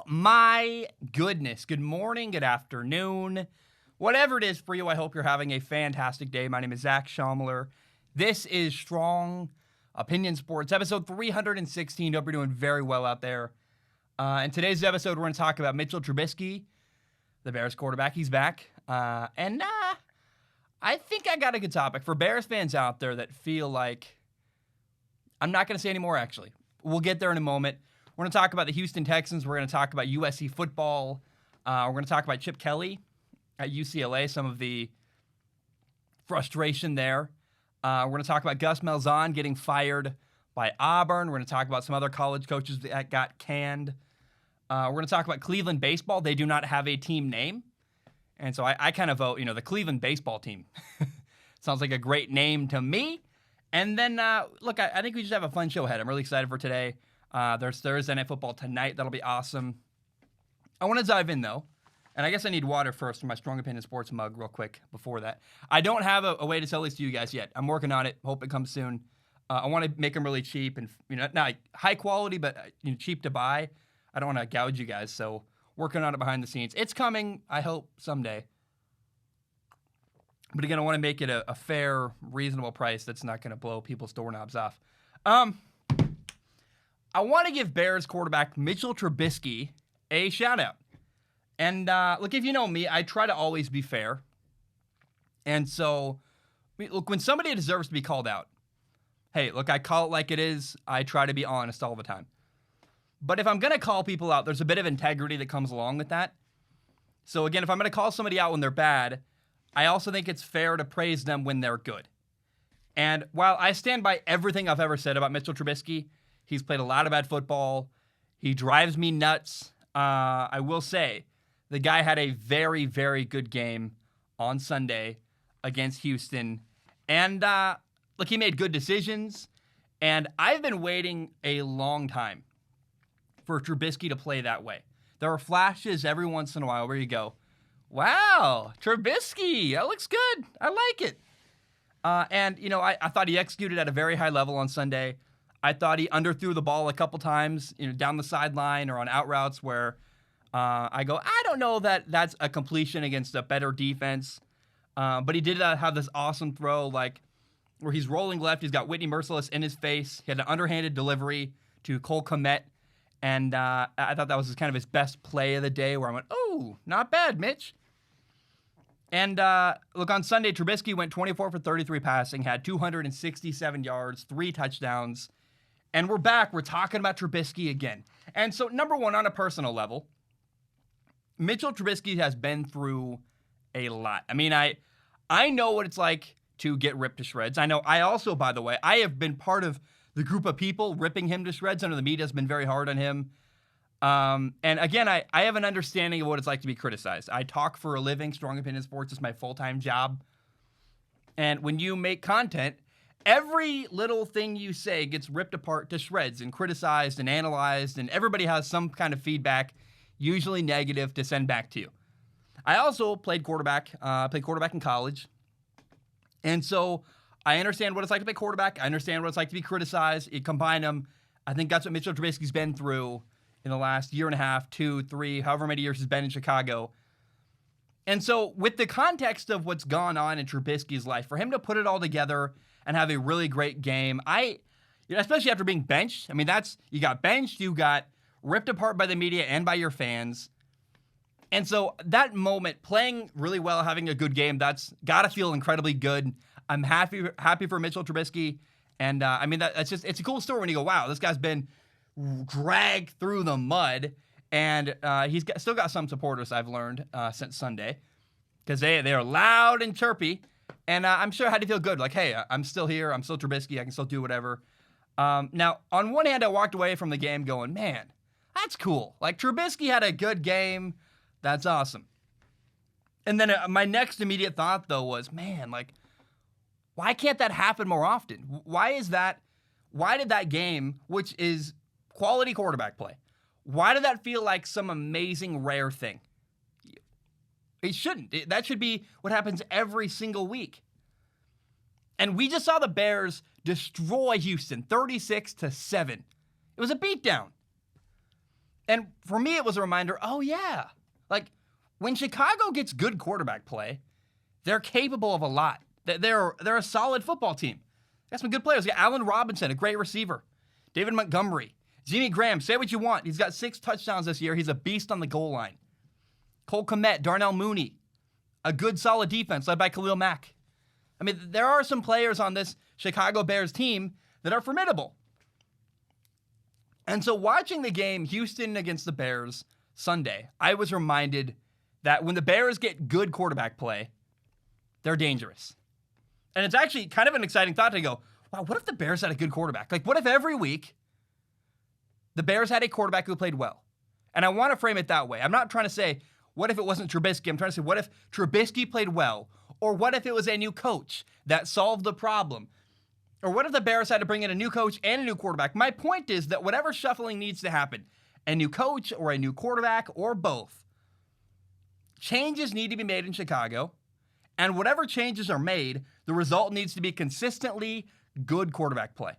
my goodness. Good morning, good afternoon. Whatever it is for you, I hope you're having a fantastic day. My name is Zach Schaumler. This is Strong Opinion Sports, episode 316. Hope you're doing very well out there. In today's episode, we're going to talk about Mitchell Trubisky, the Bears quarterback. He's back. I think I got a good topic for Bears fans out there that feel like, I'm not going to say any more, actually. We'll get there in a moment. We're going to talk about the Houston Texans. We're going to talk about USC football. We're going to talk about Chip Kelly at UCLA, some of the frustration there. We're going to talk about Gus Malzahn getting fired by Auburn. We're going to talk about some other college coaches that got canned. We're going to talk about Cleveland baseball. They do not have a team name. And so I kind of vote, the Cleveland baseball team. Sounds like a great name to me. And then, look, I think we just have a fun show ahead. I'm really excited for today. There's Thursday Night Football tonight. That'll be awesome. I want to dive in, though. And I guess I need water first for my Strong Opinion Sports mug real quick before that. I don't have a way to sell these to you guys yet. I'm working on it. Hope it comes soon. I want to make them really cheap and, not high quality, but cheap to buy. I don't want to gouge you guys, so working on it behind the scenes. It's coming, I hope, someday. But again, I want to make it a fair, reasonable price that's not going to blow people's doorknobs off. I want to give Bears quarterback Mitchell Trubisky a shout-out. And look, if you know me, I try to always be fair. And so, look, when somebody deserves to be called out, hey, look, I call it like it is. I try to be honest all the time. But if I'm going to call people out, there's a bit of integrity that comes along with that. So again, if I'm going to call somebody out when they're bad, I also think it's fair to praise them when they're good. And while I stand by everything I've ever said about Mitchell Trubisky, he's played a lot of bad football. He drives me nuts. I will say, the guy had a very, very good game on Sunday against Houston. And look, he made good decisions. And I've been waiting a long time for Trubisky to play that way. There are flashes every once in a while where you go, wow, Trubisky, that looks good. I like it. I thought he executed at a very high level on Sunday. I thought he underthrew the ball a couple times, down the sideline or on out routes where I don't know that that's a completion against a better defense. But he did have this awesome throw, like where he's rolling left. He's got Whitney Merciless in his face. He had an underhanded delivery to Cole Kmet. And I thought that was kind of his best play of the day where I went, oh, not bad, Mitch. And look, on Sunday, Trubisky went 24 for 33 passing, had 267 yards, 3 touchdowns. And we're back. We're talking about Trubisky again. And so, number one, on a personal level, Mitchell Trubisky has been through a lot. I mean, I know what it's like to get ripped to shreds. I know I also, by the way, I have been part of the group of people ripping him to shreds. I know the media has been very hard on him. And again, I have an understanding of what it's like to be criticized. I talk for a living. Strong Opinion Sports is my full-time job. And when you make content, every little thing you say gets ripped apart to shreds and criticized and analyzed, and everybody has some kind of feedback, usually negative, to send back to you. I also played quarterback in college. And so I understand what it's like to play quarterback. I understand what it's like to be criticized. You combine them. I think that's what Mitchell Trubisky's been through in the last year and a half, 2, 3, however many years he's been in Chicago. And so with the context of what's gone on in Trubisky's life, for him to put it all together and have a really great game, especially after being benched, I mean, you got benched, you got ripped apart by the media and by your fans. And so that moment, playing really well, having a good game, that's got to feel incredibly good. I'm happy for Mitchell Trubisky. And it's a cool story when you go, wow, this guy's been dragged through the mud. And he's still got some supporters, I've learned, since Sunday. Because they are loud and chirpy. And I'm sure it had to feel good. Like, hey, I'm still here. I'm still Trubisky. I can still do whatever. Now, on one hand, I walked away from the game going, man, that's cool. Like, Trubisky had a good game. That's awesome. And then my next immediate thought, though, was, man, like, why can't that happen more often? Why did that game, which is quality quarterback play, why did that feel like some amazing rare thing? It shouldn't. That should be what happens every single week. And we just saw the Bears destroy Houston 36-7. It was a beatdown. And for me, it was a reminder, oh yeah, like when Chicago gets good quarterback play, they're capable of a lot. They're a solid football team. They got some good players. They got Allen Robinson, a great receiver. David Montgomery. Jimmy Graham, say what you want. He's got 6 touchdowns this year. He's a beast on the goal line. Cole Kmet, Darnell Mooney. A good, solid defense led by Khalil Mack. I mean, there are some players on this Chicago Bears team that are formidable. And so watching the game, Houston against the Bears Sunday, I was reminded that when the Bears get good quarterback play, they're dangerous. And it's actually kind of an exciting thought to go, wow, what if the Bears had a good quarterback? Like, what if every week the Bears had a quarterback who played well? And I want to frame it that way. I'm not trying to say, what if it wasn't Trubisky? I'm trying to say, what if Trubisky played well? Or what if it was a new coach that solved the problem? Or what if the Bears had to bring in a new coach and a new quarterback? My point is that whatever shuffling needs to happen, a new coach or a new quarterback or both, changes need to be made in Chicago. And whatever changes are made, the result needs to be consistently good quarterback play.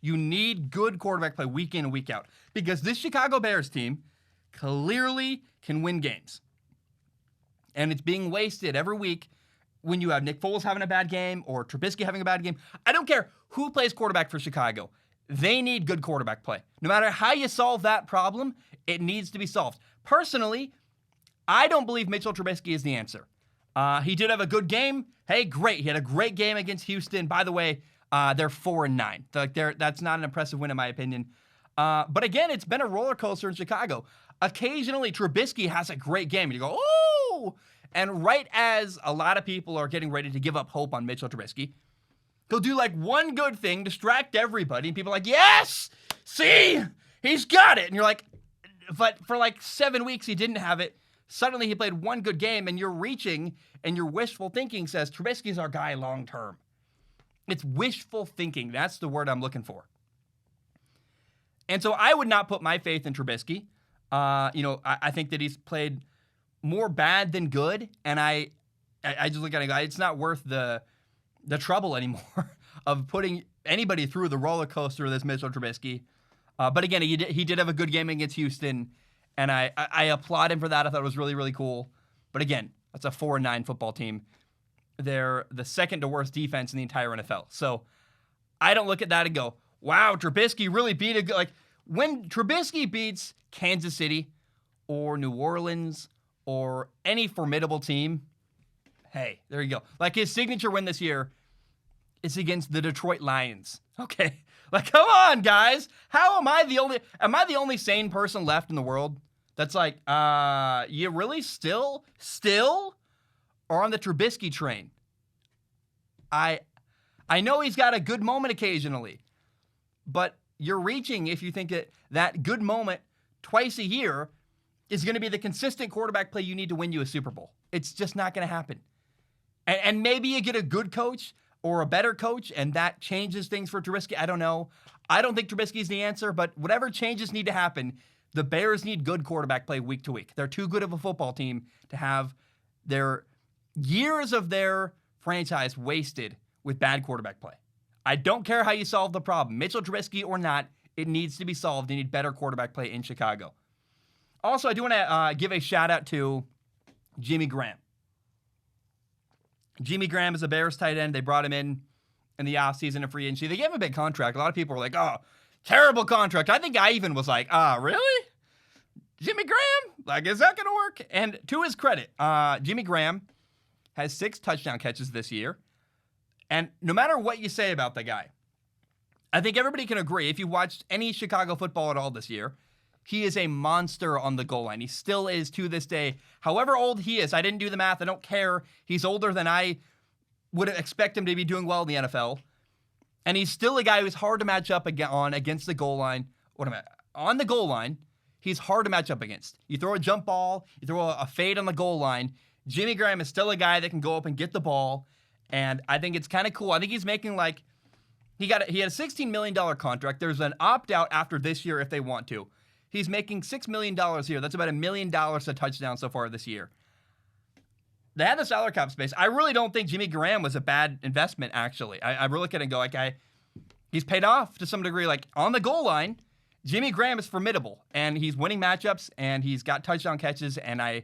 You need good quarterback play week in and week out. Because this Chicago Bears team clearly can win games. And it's being wasted every week when you have Nick Foles having a bad game or Trubisky having a bad game. I don't care who plays quarterback for Chicago. They need good quarterback play. No matter how you solve that problem, it needs to be solved. Personally, I don't believe Mitchell Trubisky is the answer. He did have a good game. Hey, great. He had a great game against Houston. By the way, they're 4-9. That's not an impressive win in my opinion. But again, it's been a roller coaster in Chicago. Occasionally, Trubisky has a great game, and you go, oh! And right as a lot of people are getting ready to give up hope on Mitchell Trubisky, he'll do like one good thing, distract everybody, and people are like, yes! See? He's got it! And you're like, but for like 7 weeks, he didn't have it. Suddenly, he played one good game, and you're reaching, and your wishful thinking says, Trubisky's our guy long term. It's wishful thinking. That's the word I'm looking for. And so I would not put my faith in Trubisky. I think that he's played more bad than good, and I just look at it and go, it's not worth the trouble anymore of putting anybody through the roller coaster of this Mitchell Trubisky. But again, he did have a good game against Houston, and I applaud him for that. I thought it was really, really cool. But again, that's a 4-9 football team. They're the second to worst defense in the entire NFL. So I don't look at that and go, wow, Trubisky really beat a good... Like, when Trubisky beats Kansas City or New Orleans or any formidable team, hey, there you go. Like, his signature win this year is against the Detroit Lions. Okay? Like, come on, guys. How am I the only sane person left in the world that's like, you really still are on the Trubisky train? I know he's got a good moment occasionally, but you're reaching if you think that good moment twice a year is going to be the consistent quarterback play you need to win you a Super Bowl. It's just not going to happen. And maybe you get a good coach or a better coach, and that changes things for Trubisky. I don't know. I don't think Trubisky's the answer, but whatever changes need to happen, the Bears need good quarterback play week to week. They're too good of a football team to have their years of their franchise wasted with bad quarterback play. I don't care how you solve the problem. Mitchell Trubisky or not, it needs to be solved. They need better quarterback play in Chicago. Also, I do want to give a shout-out to Jimmy Graham. Jimmy Graham is a Bears tight end. They brought him in the offseason in free agency. They gave him a big contract. A lot of people were like, oh, terrible contract. I think I even was like, really? Jimmy Graham? Like, is that going to work? And to his credit, Jimmy Graham has 6 touchdown catches this year. And no matter what you say about the guy, I think everybody can agree, if you watched any Chicago football at all this year, he is a monster on the goal line. He still is to this day. However old he is, I didn't do the math. I don't care. He's older than I would expect him to be doing well in the NFL. And he's still a guy who's hard to match up against the goal line. On the goal line, he's hard to match up against. You throw a jump ball, you throw a fade on the goal line. Jimmy Graham is still a guy that can go up and get the ball. And I think it's kind of cool. I think he's making he had a $16 million contract. There's an opt-out after this year if they want to. He's making $6 million a year. That's about $1 million a touchdown so far this year. They had the salary cap space. I really don't think Jimmy Graham was a bad investment, actually. I really look at it and go, he's paid off to some degree, like on the goal line, Jimmy Graham is formidable, and he's winning matchups, and he's got touchdown catches, and I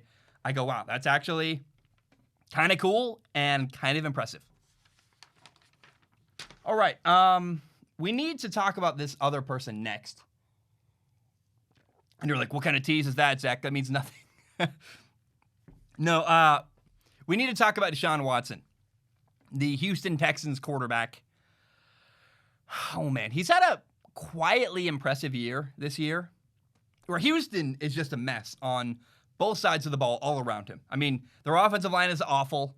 go, wow, that's actually kind of cool and kind of impressive. All right, we need to talk about this other person next. And you're like, what kind of tease is that, Zach? That means nothing. No, we need to talk about Deshaun Watson, the Houston Texans quarterback. Oh, man, he's had a quietly impressive year this year, where Houston is just a mess on both sides of the ball all around him. I mean, their offensive line is awful.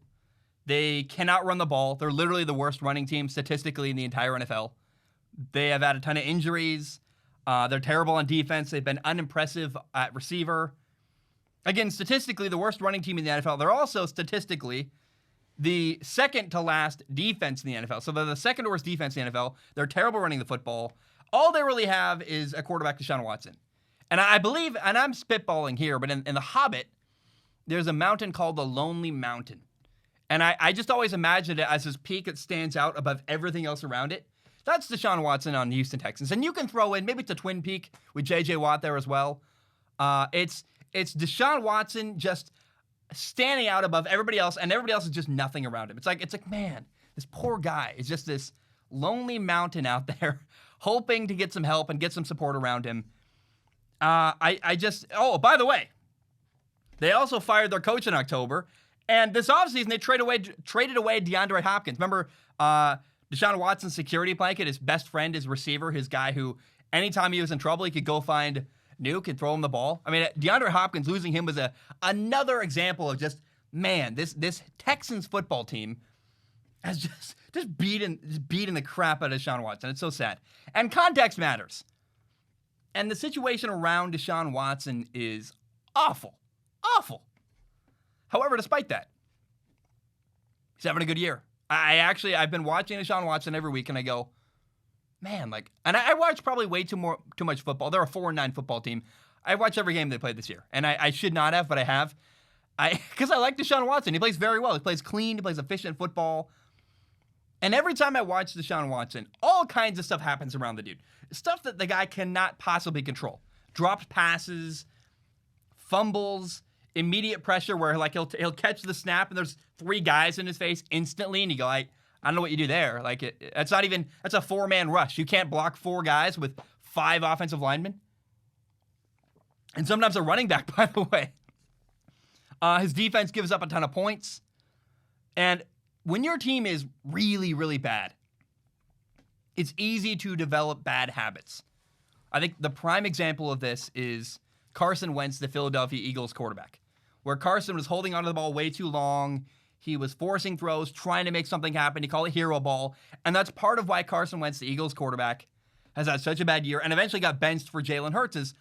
They cannot run the ball. They're literally the worst running team statistically in the entire NFL. They have had a ton of injuries. They're terrible on defense. They've been unimpressive at receiver. Again, statistically, the worst running team in the NFL. They're also statistically the second to last defense in the NFL. So they're the second worst defense in the NFL. They're terrible running the football. All they really have is a quarterback, Deshaun Watson. And I believe, and I'm spitballing here, but in The Hobbit, there's a mountain called the Lonely Mountain. And I just always imagined it as this peak that stands out above everything else around it. That's Deshaun Watson on the Houston Texans. And you can throw in, maybe it's a twin peak with J.J. Watt there as well. It's Deshaun Watson just standing out above everybody else, and everybody else is just nothing around him. It's like, man, this poor guy is just this lonely mountain out there hoping to get some help and get some support around him. By the way, they also fired their coach in October, and this offseason they traded away DeAndre Hopkins. Remember, Deshaun Watson's security blanket, his best friend, his receiver, his guy who anytime he was in trouble, he could go find Nuke and throw him the ball. I mean, DeAndre Hopkins, losing him was another example of just, man, this Texans football team has just beating the crap out of Deshaun Watson. It's so sad. And context matters. And the situation around Deshaun Watson is awful. Awful. However, despite that, he's having a good year. I've been watching Deshaun Watson every week, and I go, man, and I watch probably way too much football. They're a 4-9 football team. I watch every game they played this year, and I should not have, but I have. Because I like Deshaun Watson. He plays very well. He plays clean. He plays efficient football. And every time I watch Deshaun Watson, all kinds of stuff happens around the dude. Stuff that the guy cannot possibly control. Dropped passes, fumbles, immediate pressure where he'll catch the snap and there's 3 guys in his face instantly, and you go, I don't know what you do there. That's a 4-man rush. You can't block 4 guys with 5 offensive linemen. And sometimes a running back, by the way. His defense gives up a ton of points. And when your team is really, really bad, it's easy to develop bad habits. I think the prime example of this is Carson Wentz, the Philadelphia Eagles quarterback, where Carson was holding onto the ball way too long. He was forcing throws, trying to make something happen. He called it hero ball. And that's part of why Carson Wentz, the Eagles quarterback, has had such a bad year and eventually got benched for Jalen Hurts.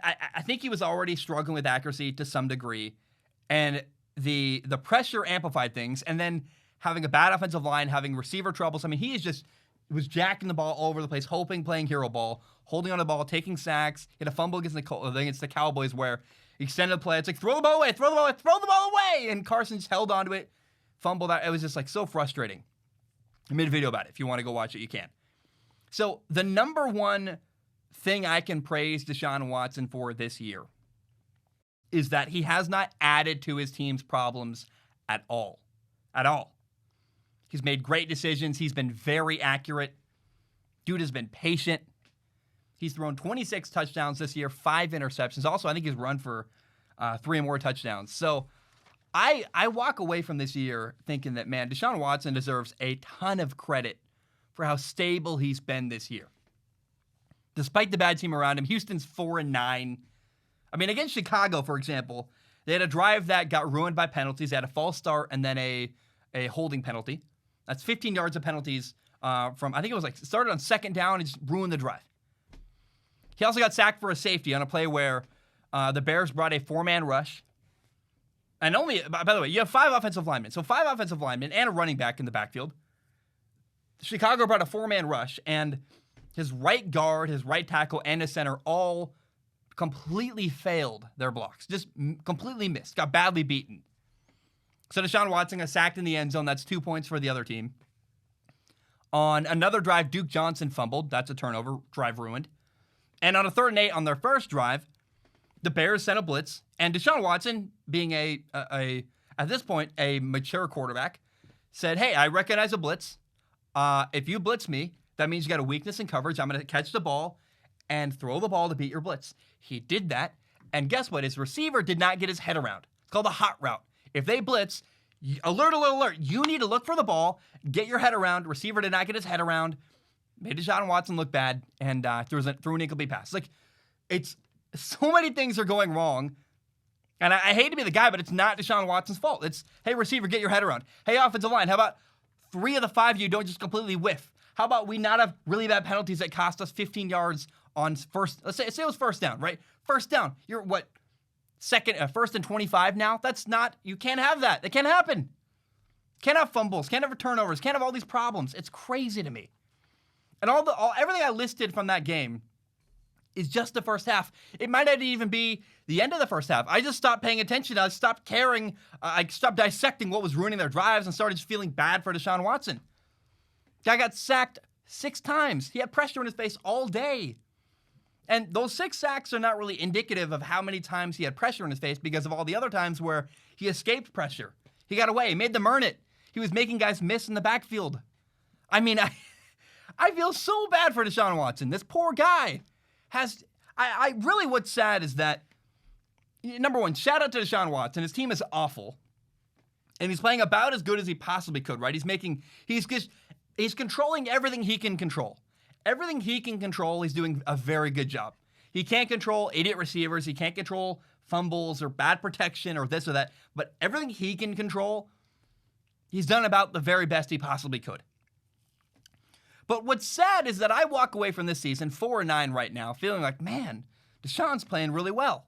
I think he was already struggling with accuracy to some degree. And the pressure amplified things. And then having a bad offensive line, having receiver troubles. I mean, he was jacking the ball all over the place, playing hero ball, holding on the ball, taking sacks. He had a fumble against the Cowboys where he extended the play. It's like, throw the ball away. And Carson just held onto it, fumbled out. It was just so frustrating. I made a video about it. If you want to go watch it, you can. So the number one thing I can praise Deshaun Watson for this year is that he has not added to his team's problems at all. At all. He's made great decisions. He's been very accurate. Dude has been patient. He's thrown 26 touchdowns this year, 5 interceptions. Also, I think he's run for 3 or more touchdowns. So I walk away from this year thinking that, man, Deshaun Watson deserves a ton of credit for how stable he's been this year. Despite the bad team around him, Houston's 4-9. I mean, against Chicago, for example, they had a drive that got ruined by penalties. They had a false start and then a holding penalty. That's 15 yards of penalties from, I think it was started on 2nd down and just ruined the drive. He also got sacked for a safety on a play where the Bears brought a 4-man rush. And only, by the way, you have 5 offensive linemen. So 5 offensive linemen and a running back in the backfield. Chicago brought a 4-man rush, and his right guard, his right tackle, and his center all completely failed their blocks. Just completely missed. Got badly beaten. So Deshaun Watson got sacked in the end zone. That's 2 points for the other team. On another drive, Duke Johnson fumbled. That's a turnover. Drive ruined. And on a 3rd and 8 on their first drive, the Bears sent a blitz. And Deshaun Watson, being at this point, a mature quarterback, said, hey, I recognize a blitz. If you blitz me, that means you got a weakness in coverage. I'm going to catch the ball and throw the ball to beat your blitz. He did that. And guess what? His receiver did not get his head around. It's called a hot route. If they blitz, alert, alert, alert. You need to look for the ball, get your head around. Receiver did not get his head around. Made Deshaun Watson look bad and threw an incomplete pass. Like, it's so many things are going wrong. And I hate to be the guy, but it's not Deshaun Watson's fault. It's, hey, receiver, get your head around. Hey, offensive line, how about 3 of the 5 of you don't just completely whiff? How about we not have really bad penalties that cost us 15 yards on first? Let's say it was first down, right? First down. You're what? First and 25 now? That's not, you can't have that. That can't happen. Can't have fumbles, can't have turnovers, can't have all these problems. It's crazy to me. And everything I listed from that game is just the first half. It might not even be the end of the first half. I just stopped paying attention. I stopped caring. I stopped dissecting what was ruining their drives and started just feeling bad for Deshaun Watson. Guy got sacked 6 times. He had pressure in his face all day. And those 6 sacks are not really indicative of how many times he had pressure in his face because of all the other times where he escaped pressure. He got away. He made them earn it. He was making guys miss in the backfield. I mean, I feel so bad for Deshaun Watson. This poor guy has... I really, what's sad is that, number one, shout out to Deshaun Watson. His team is awful. And he's playing about as good as he possibly could, right? He's controlling everything he can control. Everything he can control, he's doing a very good job. He can't control idiot receivers. He can't control fumbles or bad protection or this or that. But everything he can control, he's done about the very best he possibly could. But what's sad is that I walk away from this season 4-9 right now, feeling like, man, Deshaun's playing really well.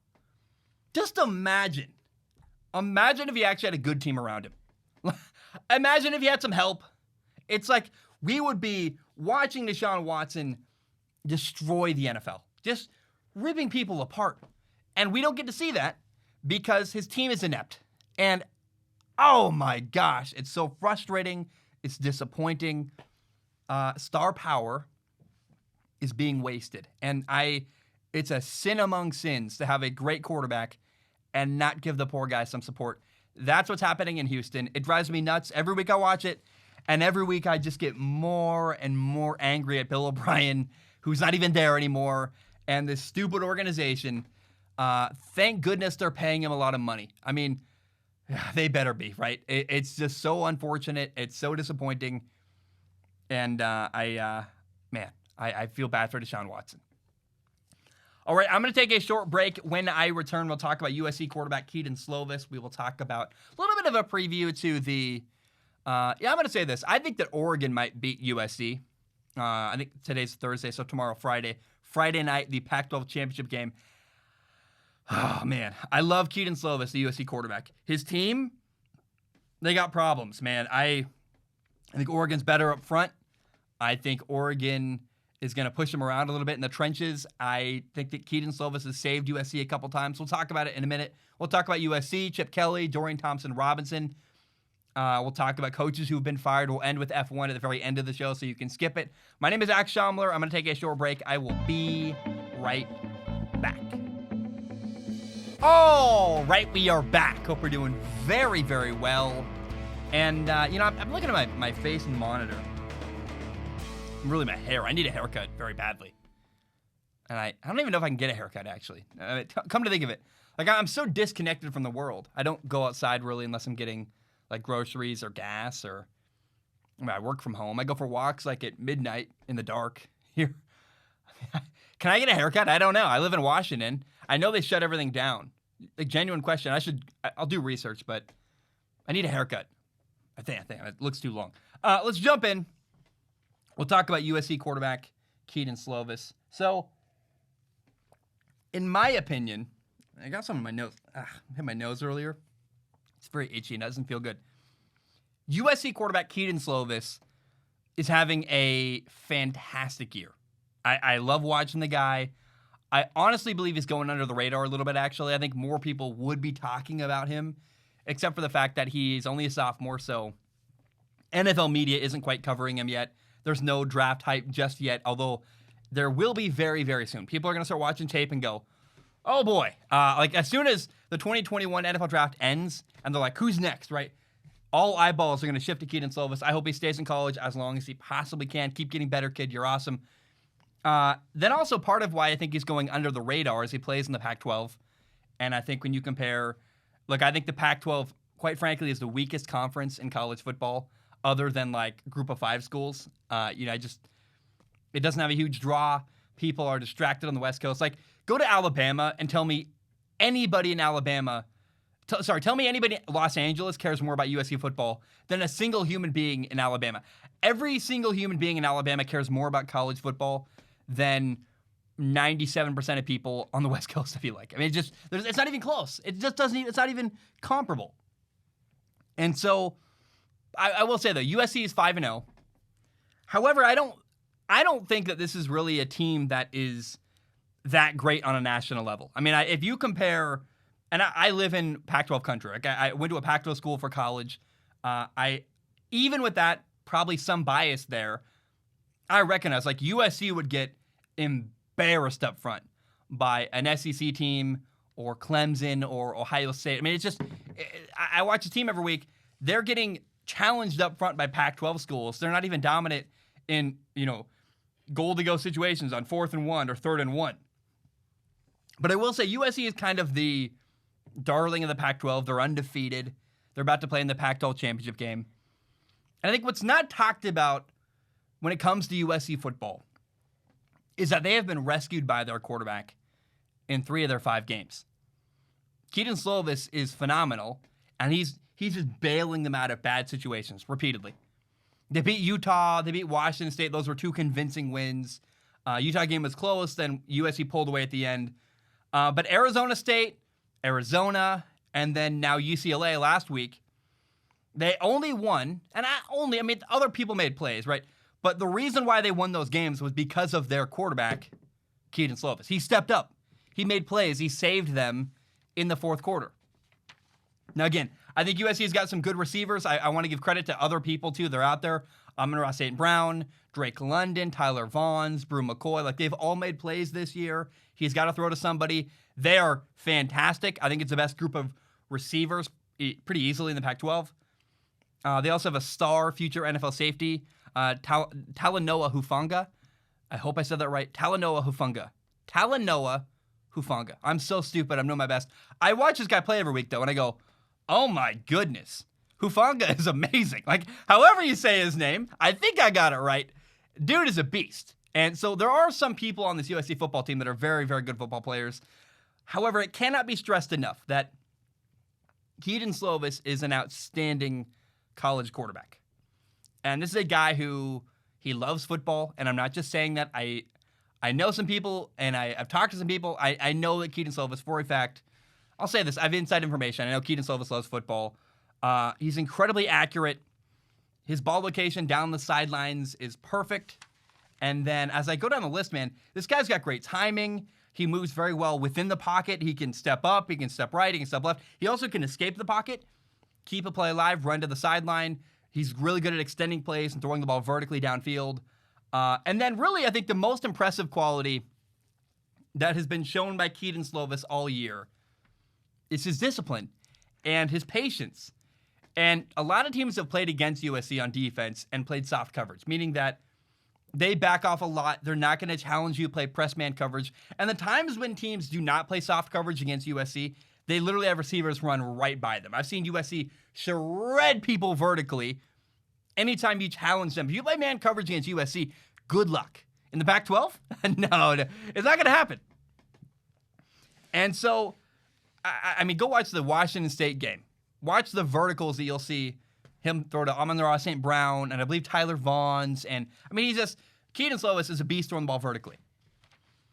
Just imagine if he actually had a good team around him. Imagine if he had some help. It's like we would be watching Deshaun Watson destroy the NFL, just ripping people apart. And we don't get to see that because his team is inept. And oh my gosh, it's so frustrating. It's disappointing. Star power is being wasted. And it's a sin among sins to have a great quarterback and not give the poor guy some support. That's what's happening in Houston. It drives me nuts. Every week I watch it. And every week I just get more and more angry at Bill O'Brien, who's not even there anymore, and this stupid organization. Thank goodness they're paying him a lot of money. I mean, they better be, right? It's just so unfortunate. It's so disappointing. And I feel bad for Deshaun Watson. All right, I'm going to take a short break. When I return, we'll talk about USC quarterback Kedon Slovis. We will talk about a little bit of a preview to the I'm going to say this. I think that Oregon might beat USC. I think today's Thursday, so tomorrow, Friday. Friday night, the Pac-12 championship game. Oh, man. I love Kedon Slovis, the USC quarterback. His team, they got problems, man. I think Oregon's better up front. I think Oregon is going to push him around a little bit in the trenches. I think that Kedon Slovis has saved USC a couple times. We'll talk about it in a minute. We'll talk about USC, Chip Kelly, Dorian Thompson-Robinson. We'll talk about coaches who've been fired. We'll end with F1 at the very end of the show, so you can skip it. My name is Zach Schaumler. I'm going to take a short break. I will be right back. All right, we are back. Hope we're doing very, very well. And, I'm looking at my face in the monitor. Really, my hair. I need a haircut very badly. And I don't even know if I can get a haircut, actually. Come to think of it. Like, I'm so disconnected from the world. I don't go outside, really, unless I'm getting like groceries or gas or I work from home. I go for walks like at midnight in the dark here. Can I get a haircut? I don't know. I live in Washington. I know they shut everything down. A genuine question. I'll do research, but I need a haircut. I think it looks too long. Let's jump in. We'll talk about USC quarterback Kedon Slovis. So, in my opinion, I got some in my nose. I hit my nose earlier. It's very itchy and doesn't feel good. USC quarterback Kedon Slovis is having a fantastic year. I love watching the guy. I honestly believe he's going under the radar a little bit, actually. I think more people would be talking about him, except for the fact that he's only a sophomore, so NFL media isn't quite covering him yet. there's no draft hype just yet, although there will be very, very soon. People are going to start watching tape and go, oh boy. Like as soon as the 2021 NFL draft ends and they're like, who's next, right? All eyeballs are going to shift to Kedon Slovis. I hope he stays in college as long as he possibly can. Keep getting better, kid. You're awesome. Then also part of why I think he's going under the radar is he plays in the Pac-12. And I think when you compare, look, I think the Pac-12, quite frankly, is the weakest conference in college football other than like group of 5 schools. It doesn't have a huge draw. People are distracted on the West Coast. Like, go to Alabama and tell me anybody in Alabama, tell me anybody in Los Angeles cares more about USC football than a single human being in Alabama. Every single human being in Alabama cares more about college football than 97% of people on the West Coast, I feel like. I mean, it's not even close. It just doesn't even, it's not even comparable. And so, I will say though, USC is 5-0. However, I don't think that this is really a team that is that great on a national level. I mean, if you compare, and I live in Pac-12 country. Like I went to a Pac-12 school for college. Even with that, probably some bias there, I recognize like USC would get embarrassed up front by an SEC team or Clemson or Ohio State. I mean, it's just, I watch a team every week. They're getting challenged up front by Pac-12 schools. They're not even dominant in, goal-to-go situations on 4th and 1 or 3rd and 1. But I will say USC is kind of the darling of the Pac-12. They're undefeated. They're about to play in the Pac-12 championship game. And I think what's not talked about when it comes to USC football is that they have been rescued by their quarterback in 3 of their 5 games. Kedon Slovis is phenomenal, and he's just bailing them out of bad situations repeatedly. They beat Utah. They beat Washington State. Those were 2 convincing wins. Utah game was close. Then USC pulled away at the end. But Arizona State, Arizona, and then now UCLA last week, they only won. And other people made plays, right? But the reason why they won those games was because of their quarterback, Kedon Slovis. He stepped up. He made plays. He saved them in the 4th quarter. Now, again, I think USC's got some good receivers. I want to give credit to other people, too. They're out there. Amon-Ra St. Brown, Drake London, Tyler Vaughns, Brew McCoy. Like, they've all made plays this year. He's got to throw to somebody. They are fantastic. I think it's the best group of receivers pretty easily in the Pac-12. They also have a star future NFL safety, Talanoa Hufanga. I hope I said that right. Talanoa Hufanga. I'm so stupid. I'm doing my best. I watch this guy play every week, though, and I go, oh my goodness. Hufanga is amazing. Like, however you say his name, I think I got it right. Dude is a beast. And so there are some people on this USC football team that are very, very good football players. However, it cannot be stressed enough that Kedon Slovis is an outstanding college quarterback. And this is a guy who, he loves football, and I'm not just saying that. I know some people, and I've talked to some people. I know that Kedon Slovis, for a fact, I'll say this, I have inside information. I know Kedon Slovis loves football. He's incredibly accurate. His ball location down the sidelines is perfect. And then as I go down the list, man, this guy's got great timing. He moves very well within the pocket. He can step up. He can step right. He can step left. He also can escape the pocket, keep a play alive, run to the sideline. He's really good at extending plays and throwing the ball vertically downfield. And then really, I think the most impressive quality that has been shown by Kedon Slovis all year is his discipline and his patience. And a lot of teams have played against USC on defense and played soft coverage, meaning that they back off a lot. They're not going to challenge you to play press man coverage. And the times when teams do not play soft coverage against USC, they literally have receivers run right by them. I've seen USC shred people vertically anytime you challenge them. If you play man coverage against USC, good luck. In the Pac-12? No, it's not going to happen. And so, I mean, go watch the Washington State game. Watch the verticals that you'll see him throw to Amon-Ra St. Brown and I believe Tyler Vaughns. And, I mean, Kedon Slovis is a beast throwing the ball vertically.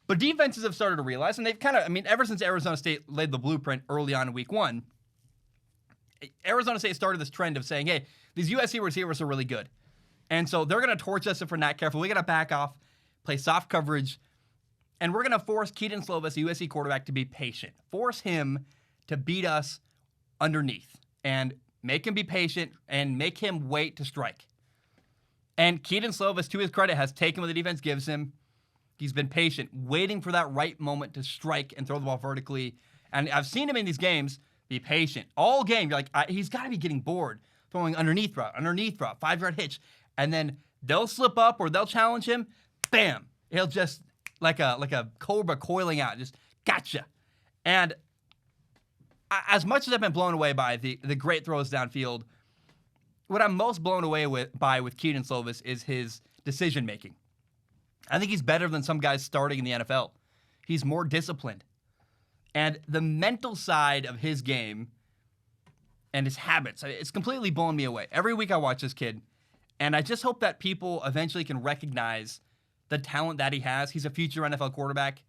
But defenses have started to realize, and they've kind of, I mean, ever since Arizona State laid the blueprint early on in week 1, Arizona State started this trend of saying, hey, these USC receivers are really good. And so they're going to torch us if we're not careful. We got to back off, play soft coverage, and we're going to force Kedon Slovis, a USC quarterback, to be patient. Force him to beat us underneath and make him be patient and make him wait to strike. And Keaton Slovis, to his credit, has taken what the defense gives him. He's been patient, waiting for that right moment to strike and throw the ball vertically. And I've seen him in these games be patient. All game, you're like, he's got to be getting bored. Throwing underneath route, 5-yard hitch. And then they'll slip up or they'll challenge him. Bam. He'll just, like a cobra coiling out, just gotcha. And as much as I've been blown away by the great throws downfield, what I'm most blown away by with Kedon Slovis is his decision-making. I think he's better than some guys starting in the NFL. He's more disciplined. And the mental side of his game and his habits, it's completely blown me away. Every week I watch this kid, and I just hope that people eventually can recognize the talent that he has. He's a future NFL quarterback.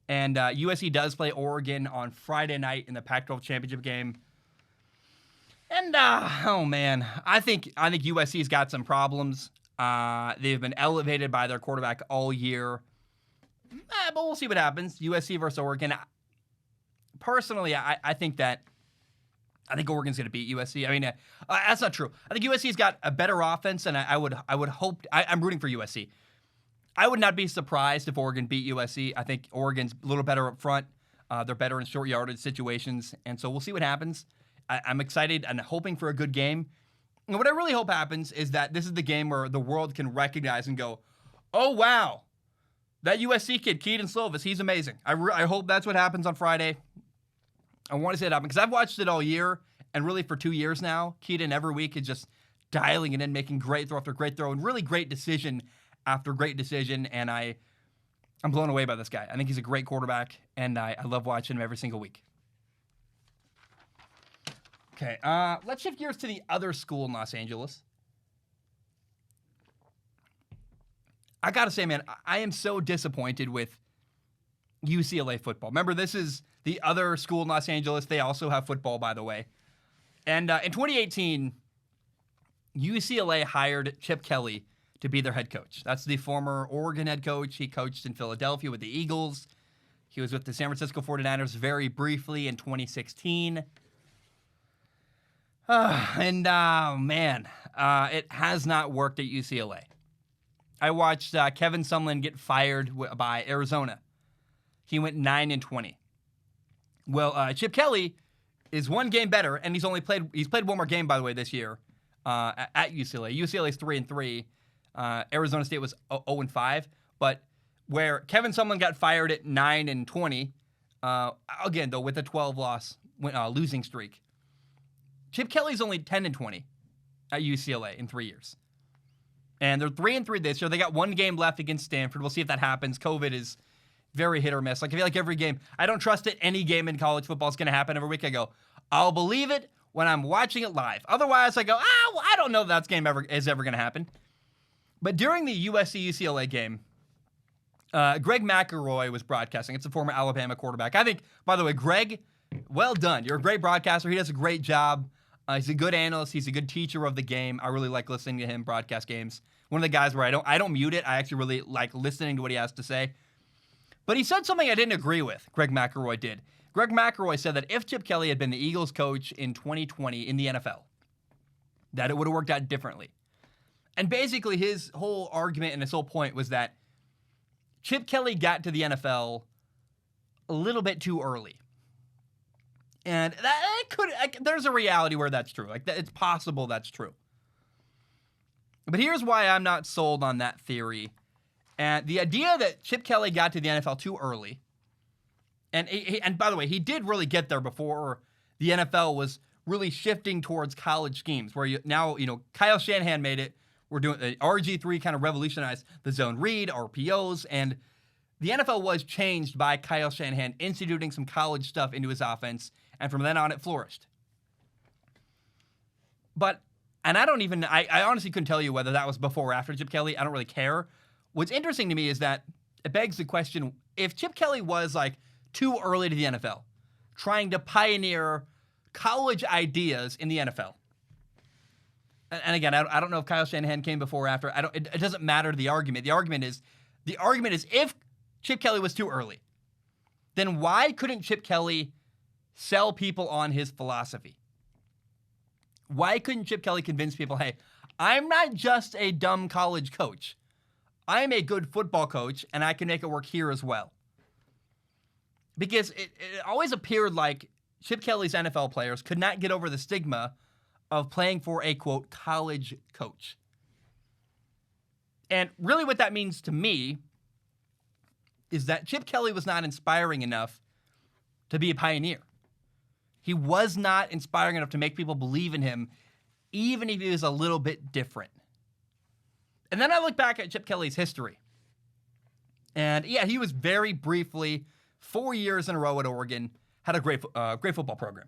And USC does play Oregon on Friday night in the Pac-12 championship game. And, oh man, I think USC's got some problems. They've been elevated by their quarterback all year. But we'll see what happens. USC versus Oregon. Personally, I think Oregon's going to beat USC. I mean, that's not true. I think USC's got a better offense, and I would hope. I'm rooting for USC. I would not be surprised if Oregon beat USC. I think Oregon's a little better up front. They're better in short yardage situations, and so we'll see what happens. I'm excited and hoping for a good game. And what I really hope happens is that this is the game where the world can recognize and go, oh, wow, that USC kid, Kedon Slovis, he's amazing. I hope that's what happens on Friday. I want to see it happen because I've watched it all year, and really for 2 years now, Kedon every week is just dialing it in, making great throw after great throw, and really great decision after great decision, and I'm blown away by this guy. I think he's a great quarterback, and I love watching him every single week. Okay, let's shift gears to the other school in Los Angeles. I gotta say, man, I am so disappointed with UCLA football. Remember, this is the other school in Los Angeles. They also have football, by the way. And in 2018, UCLA hired Chip Kelly to be their head coach. That's the former Oregon head coach. He coached in Philadelphia with the Eagles. He was with the San Francisco 49ers very briefly in 2016. Man, it has not worked at UCLA. I watched Kevin Sumlin get fired by Arizona. He went 9-20. Well, Chip Kelly is one game better, and he's played one more game, by the way, this year at UCLA. UCLA's 3-3. Arizona State was 0-5. But where Kevin Sumlin got fired at 9-20, again though with a 12-loss losing streak, Chip Kelly's only 10-20 at UCLA in 3 years. And they're 3-3 this year. They got one game left against Stanford. We'll see if that happens. COVID is very hit or miss. Like, I feel like every game, I don't trust that any game in college football is going to happen every week. I go, I'll believe it when I'm watching it live. Otherwise, I go, well, I don't know that game is ever going to happen. But during the USC-UCLA game, Greg McElroy was broadcasting. It's a former Alabama quarterback. I think, by the way, Greg, well done. You're a great broadcaster. He does a great job. He's a good analyst. He's a good teacher of the game. I really like listening to him broadcast games. One of the guys where I don't mute it. I actually really like listening to what he has to say. But he said something I didn't agree with. Greg McElroy did. Greg McElroy said that if Chip Kelly had been the Eagles coach in 2020 in the NFL, that it would have worked out differently. And basically his whole argument and his whole point was that Chip Kelly got to the NFL a little bit too early. And there's a reality where that's true. Like, it's possible that's true. But here's why I'm not sold on that theory. And the idea that Chip Kelly got to the NFL too early, and by the way, he did really get there before the NFL was really shifting towards college schemes, where Kyle Shanahan made it. We're doing the RG3 kind of revolutionized the zone read, RPOs, and the NFL was changed by Kyle Shanahan instituting some college stuff into his offense, and from then on it flourished. I honestly couldn't tell you whether that was before or after Chip Kelly. I don't really care. What's interesting to me is that it begs the question, if Chip Kelly was like too early to the NFL, trying to pioneer college ideas in the NFL. And again, I don't know if Kyle Shanahan came before or after. It doesn't matter to the argument. The argument is if Chip Kelly was too early, then why couldn't Chip Kelly sell people on his philosophy? Why couldn't Chip Kelly convince people, hey, I'm not just a dumb college coach. I'm a good football coach, and I can make it work here as well. Because it always appeared like Chip Kelly's NFL players could not get over the stigma of playing for a, quote, college coach. And really what that means to me is that Chip Kelly was not inspiring enough to be a pioneer. He was not inspiring enough to make people believe in him, even if he was a little bit different. And then I look back at Chip Kelly's history. And yeah, he was very briefly, 4 years in a row at Oregon, had a great football program.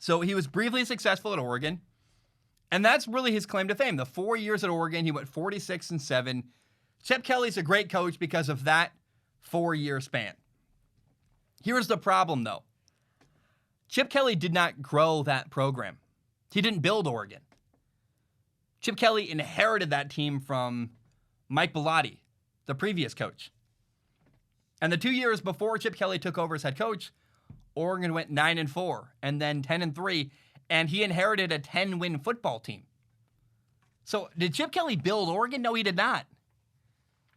So he was briefly successful at Oregon. And that's really his claim to fame. The 4 years at Oregon, he went 46-7. Chip Kelly's a great coach because of that 4-year span. Here's the problem, though. Chip Kelly did not grow that program. He didn't build Oregon. Chip Kelly inherited that team from Mike Bellotti, the previous coach. And the 2 years before Chip Kelly took over as head coach, Oregon went 9-4 and then 10-3, and he inherited a 10-win football team. So did Chip Kelly build Oregon? No, he did not.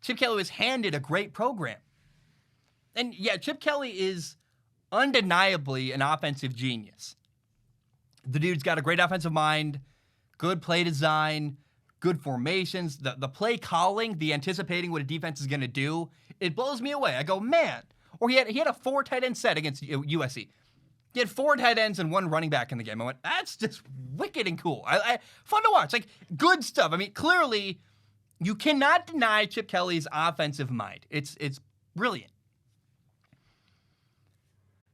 Chip Kelly was handed a great program. And yeah, Chip Kelly is undeniably an offensive genius. The dude's got a great offensive mind, good play design, good formations, the play calling, the anticipating what a defense is going to do. It blows me away. I go, man. Or he had a 4 tight end set against USC. He had 4 tight ends and 1 running back in the game. I went, that's just wicked and cool. Fun to watch. Like, good stuff. I mean, clearly, you cannot deny Chip Kelly's offensive mind. It's brilliant.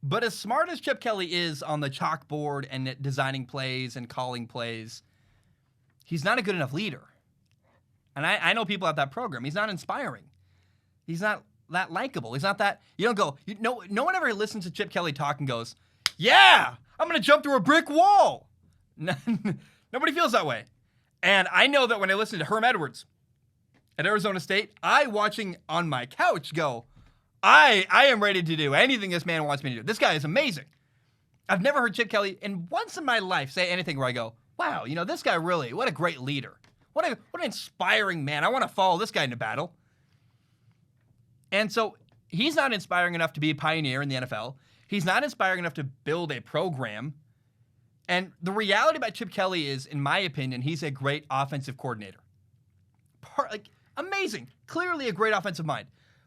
But as smart as Chip Kelly is on the chalkboard and designing plays and calling plays, he's not a good enough leader. And I know people at that program. He's not inspiring. He's not that likable. He's not that, you don't go, no one ever listens to Chip Kelly talk and goes, yeah, I'm going to jump through a brick wall. Nobody feels that way. And I know that when I listen to Herm Edwards at Arizona State, I, watching on my couch, go, I am ready to do anything this man wants me to do. This guy is amazing. I've never heard Chip Kelly, and once in my life, say anything where I go, wow, this guy really, what a great leader. What an inspiring man. I want to follow this guy into battle. And so he's not inspiring enough to be a pioneer in the NFL. He's not inspiring enough to build a program. And the reality about Chip Kelly is, in my opinion, he's a great offensive coordinator. Amazing. Clearly a great offensive mind.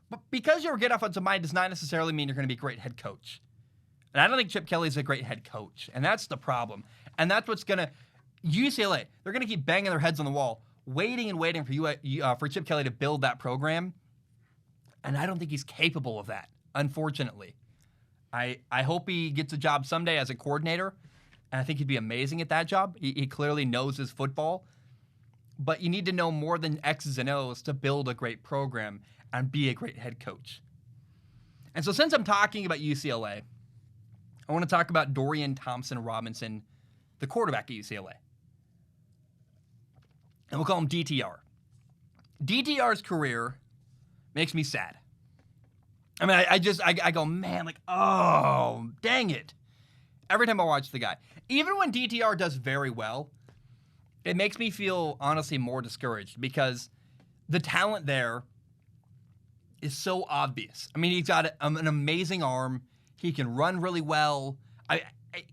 But because you're a great offensive mind does not necessarily mean you're going to be a great head coach. And I don't think Chip Kelly's a great head coach. And that's the problem. And that's what's going to... UCLA, they're going to keep banging their heads on the wall, waiting and waiting for Chip Kelly to build that program. And I don't think he's capable of that, unfortunately. I hope he gets a job someday as a coordinator. And I think he'd be amazing at that job. He clearly knows his football. But you need to know more than X's and O's to build a great program and be a great head coach. And so since I'm talking about UCLA, I want to talk about Dorian Thompson-Robinson, the quarterback at UCLA. And we'll call him DTR. DTR's career makes me sad. I mean, I go, man, like, oh, dang it. Every time I watch the guy. Even when DTR does very well, it makes me feel, honestly, more discouraged because the talent there is so obvious. I mean, he's got an amazing arm. He can run really well.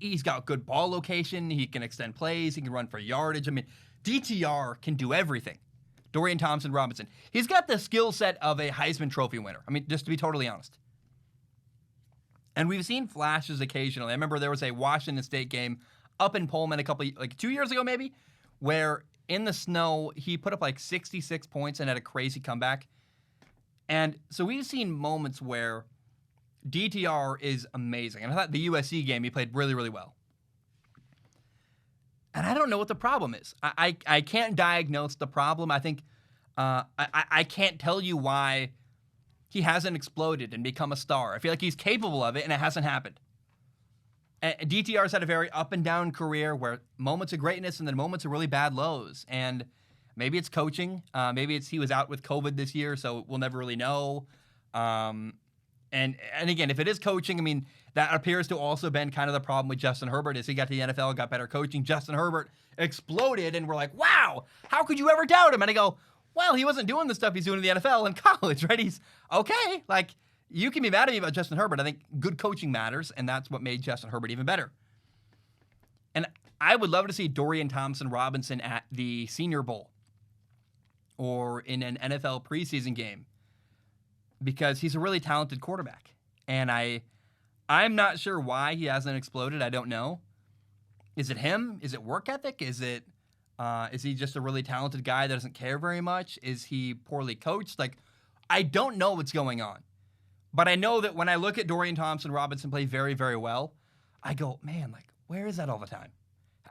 He's got good ball location. He can extend plays. He can run for yardage. I mean, DTR can do everything. Dorian Thompson-Robinson. He's got the skill set of a Heisman Trophy winner. I mean, just to be totally honest. And we've seen flashes occasionally. I remember there was a Washington State game up in Pullman 2 years ago maybe, where in the snow, he put up like 66 points and had a crazy comeback. And so we've seen moments where DTR is amazing. And I thought the USC game, he played really, really well. And I don't know what the problem is. I can't diagnose the problem. I think I can't tell you why he hasn't exploded and become a star. I feel like he's capable of it, and it hasn't happened. And DTR's had a very up and down career where moments of greatness and then moments of really bad lows. And maybe it's coaching. Maybe it's he was out with COVID this year, so we'll never really know. And again, if it is coaching, I mean, that appears to also been kind of the problem with Justin Herbert is he got to the NFL, got better coaching. Justin Herbert exploded, and we're like, wow, how could you ever doubt him? And I go, well, he wasn't doing the stuff he's doing in the NFL in college, right? He's okay. Like, you can be mad at me about Justin Herbert. I think good coaching matters, and that's what made Justin Herbert even better. And I would love to see Dorian Thompson-Robinson at the Senior Bowl or in an NFL preseason game because he's a really talented quarterback. And I'm not sure why he hasn't exploded. I don't know. Is it him? Is it work ethic? Is he just a really talented guy that doesn't care very much? Is he poorly coached? Like, I don't know what's going on. But I know that when I look at Dorian Thompson-Robinson play very, very well, I go, man, like, where is that all the time?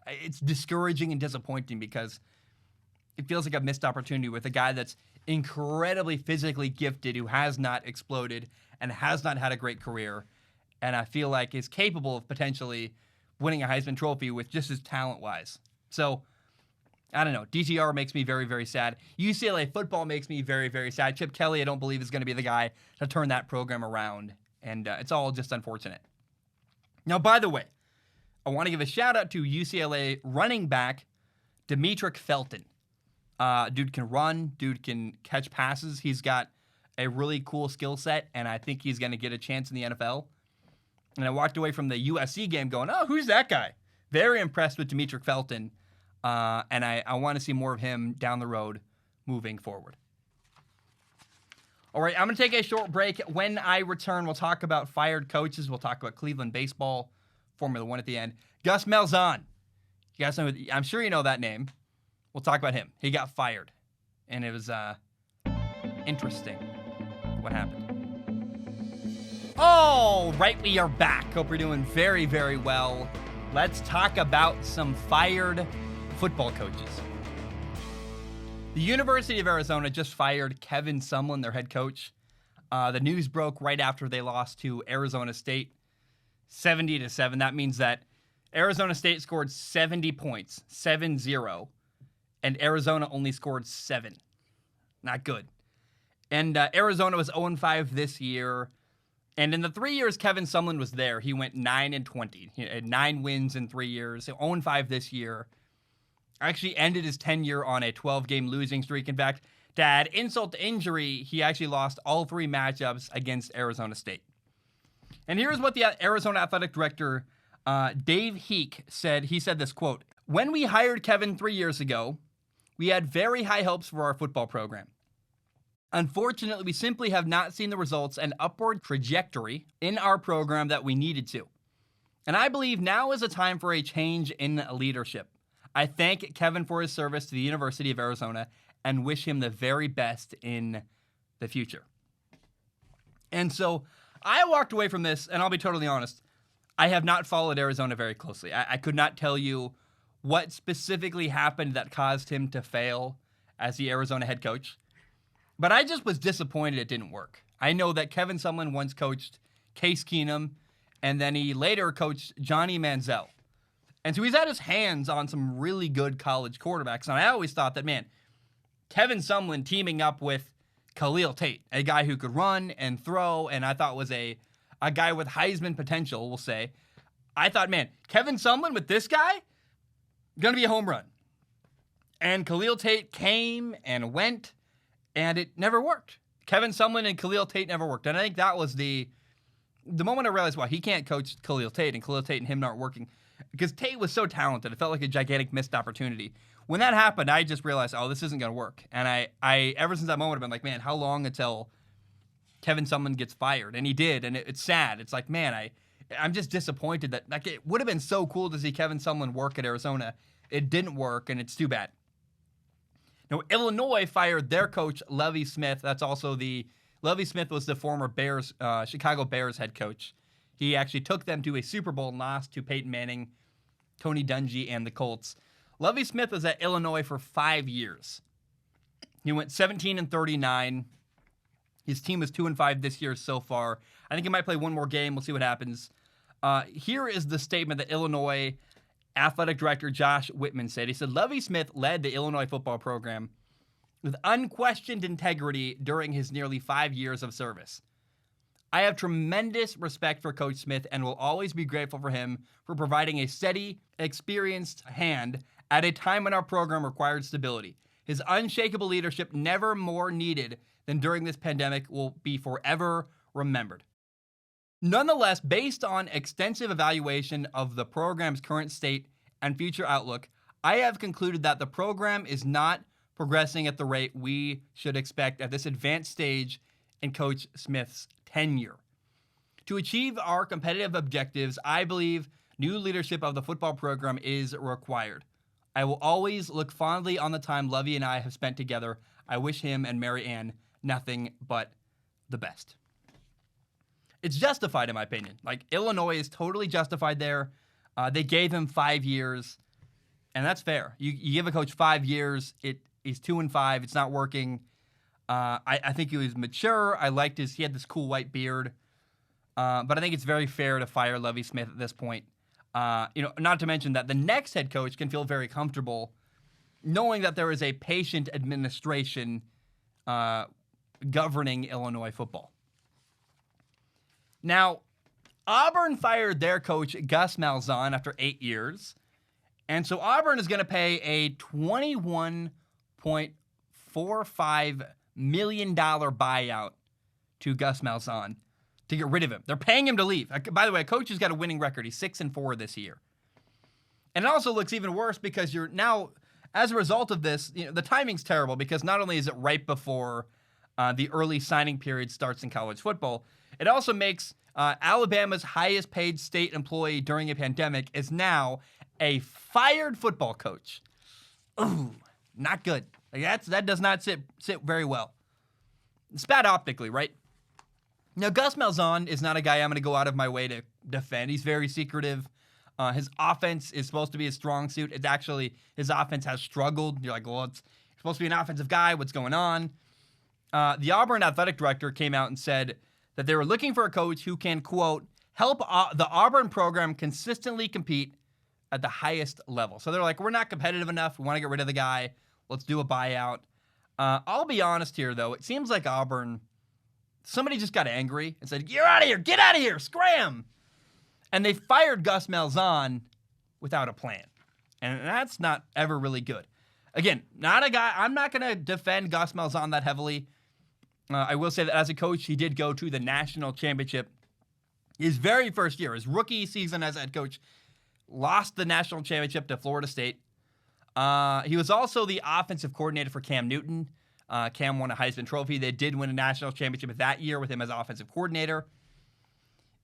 It's discouraging and disappointing because it feels like a missed opportunity with a guy that's incredibly physically gifted who has not exploded and has not had a great career, and I feel like is capable of potentially winning a Heisman Trophy with just his talent-wise. So, I don't know. DTR makes me very, very sad. UCLA football makes me very, very sad. Chip Kelly, I don't believe, is going to be the guy to turn that program around, and it's all just unfortunate. Now, by the way, I want to give a shout-out to UCLA running back Demetric Felton. Dude can run. Dude can catch passes. He's got a really cool skill set, and I think he's going to get a chance in the NFL. And I walked away from the USC game going, oh, who's that guy? Very impressed with Demetric Felton, and I want to see more of him down the road moving forward. All right, I'm going to take a short break. When I return, we'll talk about fired coaches. We'll talk about Cleveland baseball, Formula One at the end. Gus Malzahn. You guys know, I'm sure you know that name. We'll talk about him. He got fired, and it was interesting what happened. All right, we are back. Hope you're doing very, very well. Let's talk about some fired football coaches. The University of Arizona just fired Kevin Sumlin, their head coach. The news broke right after they lost to Arizona State, 70-7. That means that Arizona State scored 70 points, 7-0, and Arizona only scored 7. Not good. And Arizona was 0-5 this year. And in the 3 years Kevin Sumlin was there, he went 9-20. He had 9 wins in 3 years. So 0-5 this year. Actually ended his tenure on a 12-game losing streak. In fact, to add insult to injury, he actually lost all 3 matchups against Arizona State. And here's what the Arizona athletic director, Dave Heek, said. He said this, quote, "When we hired Kevin 3 years ago, we had very high hopes for our football program. Unfortunately, we simply have not seen the results and upward trajectory in our program that we needed to. And I believe now is a time for a change in leadership. I thank Kevin for his service to the University of Arizona and wish him the very best in the future." And so I walked away from this, and I'll be totally honest, I have not followed Arizona very closely. I could not tell you what specifically happened that caused him to fail as the Arizona head coach. But I just was disappointed it didn't work. I know that Kevin Sumlin once coached Case Keenum, and then he later coached Johnny Manziel. And so he's had his hands on some really good college quarterbacks. And I always thought that, man, Kevin Sumlin teaming up with Khalil Tate, a guy who could run and throw, and I thought was a guy with Heisman potential, we'll say. I thought, man, Kevin Sumlin with this guy, going to be a home run. And Khalil Tate came and went, and it never worked. Kevin Sumlin and Khalil Tate never worked. And I think that was the moment I realized, wow, he can't coach Khalil Tate, and Khalil Tate and him aren't working. Because Tate was so talented. It felt like a gigantic missed opportunity. When that happened, I just realized, oh, this isn't going to work. And I ever since that moment, I've been like, man, how long until Kevin Sumlin gets fired? And he did, and it's sad. It's like, man, I'm just disappointed that like it would have been so cool to see Kevin Sumlin work at Arizona. It didn't work, and it's too bad. Now, Illinois fired their coach, Lovie Smith. That's also Lovie Smith was the former Chicago Bears head coach. He actually took them to a Super Bowl and lost to Peyton Manning, Tony Dungy, and the Colts. Lovie Smith was at Illinois for 5 years. He went 17-39. His team was 2-5 this year so far. I think he might play one more game. We'll see what happens. Here is the statement that Illinois athletic director Josh Whitman said. He said, "Lovie Smith led the Illinois football program with unquestioned integrity during his nearly 5 years of service. I have tremendous respect for Coach Smith and will always be grateful for him for providing a steady, experienced hand at a time when our program required stability. His unshakable leadership, never more needed than during this pandemic, will be forever remembered. Nonetheless, based on extensive evaluation of the program's current state and future outlook, I have concluded that the program is not progressing at the rate we should expect at this advanced stage in Coach Smith's tenure. To achieve our competitive objectives, I believe new leadership of the football program is required. I will always look fondly on the time Lovey and I have spent together. I wish him and Mary Ann nothing but the best. It's justified in my opinion. Like, Illinois is totally justified there. They gave him 5 years, and that's fair. You give a coach 5 years, he's 2-5, it's not working. I think he was mature. I liked he had this cool white beard. But I think it's very fair to fire Lovie Smith at this point. Not to mention that the next head coach can feel very comfortable knowing that there is a patient administration governing Illinois football. Now, Auburn fired their coach, Gus Malzahn, after 8 years. And so Auburn is going to pay a $21.45 million buyout to Gus Malzahn to get rid of him. They're paying him to leave. By the way, a coach has got a winning record. He's 6-4 this year. And it also looks even worse because you're now, as a result of this, the timing's terrible because not only is it right before the early signing period starts in college football, it also makes Alabama's highest paid state employee during a pandemic is now a fired football coach. Ooh, not good. That does not sit very well. It's bad optically, right? Now, Gus Malzahn is not a guy I'm going to go out of my way to defend. He's very secretive. His offense is supposed to be a strong suit. It's actually, his offense has struggled. You're like, well, it's supposed to be an offensive guy. What's going on? The Auburn athletic director came out and said that they were looking for a coach who can, quote, help the Auburn program consistently compete at the highest level. So they're like, we're not competitive enough. We want to get rid of the guy. Let's do a buyout. I'll be honest here, though. It seems like Auburn, somebody just got angry and said, you're out of here. Get out of here. Scram. And they fired Gus Malzahn without a plan. And that's not ever really good. Again, not a guy, I'm not going to defend Gus Malzahn that heavily. I will say that as a coach, he did go to the national championship his very first year. His rookie season as head coach, lost the national championship to Florida State. He was also the offensive coordinator for Cam Newton. Cam won a Heisman Trophy. They did win a national championship that year with him as offensive coordinator.